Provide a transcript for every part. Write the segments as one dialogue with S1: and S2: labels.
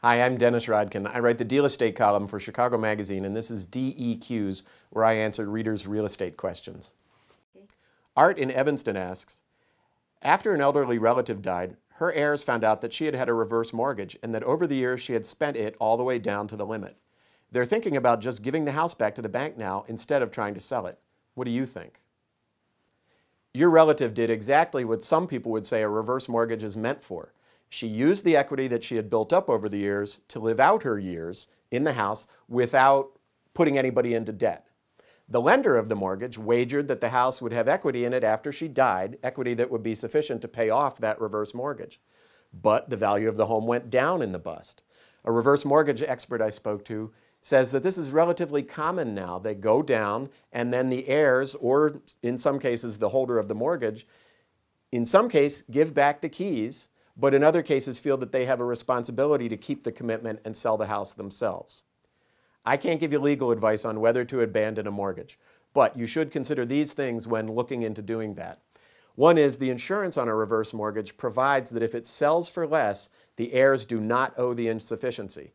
S1: Hi, I'm Dennis Rodkin. I write the Deal Estate column for Chicago Magazine, and this is DEQs, where I answer readers' real estate questions. Okay. Art in Evanston asks, after an elderly relative died, her heirs found out that she had had a reverse mortgage and that over the years she had spent it all the way down to the limit. They're thinking about just giving the house back to the bank now instead of trying to sell it. What do you think? Your relative did exactly what some people would say a reverse mortgage is meant for. She used the equity that she had built up over the years to live out her years in the house without putting anybody into debt. The lender of the mortgage wagered that the house would have equity in it after she died, equity that would be sufficient to pay off that reverse mortgage. But the value of the home went down in the bust. A reverse mortgage expert I spoke to says that this is relatively common now. They go down and then the heirs, or in some cases the holder of the mortgage, in some case give back the keys, but in other cases feel that they have a responsibility to keep the commitment and sell the house themselves. I can't give you legal advice on whether to abandon a mortgage, but you should consider these things when looking into doing that. One is the insurance on a reverse mortgage provides that if it sells for less, the heirs do not owe the insufficiency.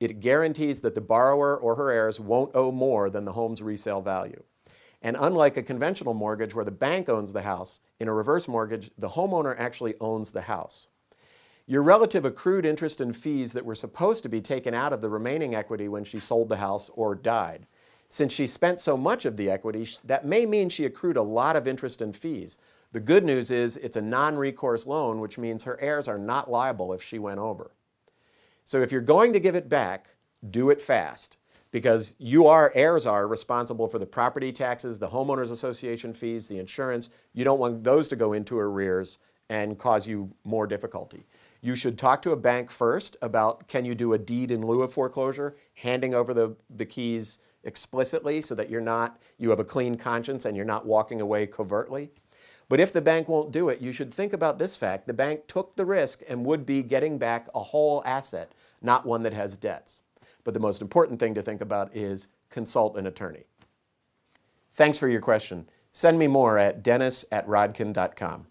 S1: It guarantees that the borrower or her heirs won't owe more than the home's resale value. And unlike a conventional mortgage where the bank owns the house, in a reverse mortgage, the homeowner actually owns the house. Your relative accrued interest and fees that were supposed to be taken out of the remaining equity when she sold the house or died. Since she spent so much of the equity, that may mean she accrued a lot of interest and fees. The good news is it's a non-recourse loan, which means her heirs are not liable if she went over. So if you're going to give it back, do it fast, because heirs are responsible for the property taxes, the homeowners association fees, the insurance. You don't want those to go into arrears and cause you more difficulty. You should talk to a bank first about, can you do a deed in lieu of foreclosure, handing over the keys explicitly so that you have a clean conscience and you're not walking away covertly. But if the bank won't do it, you should think about this fact. The bank took the risk and would be getting back a whole asset, not one that has debts. But the most important thing to think about is consult an attorney. Thanks for your question. Send me more at dennis@rodkin.com.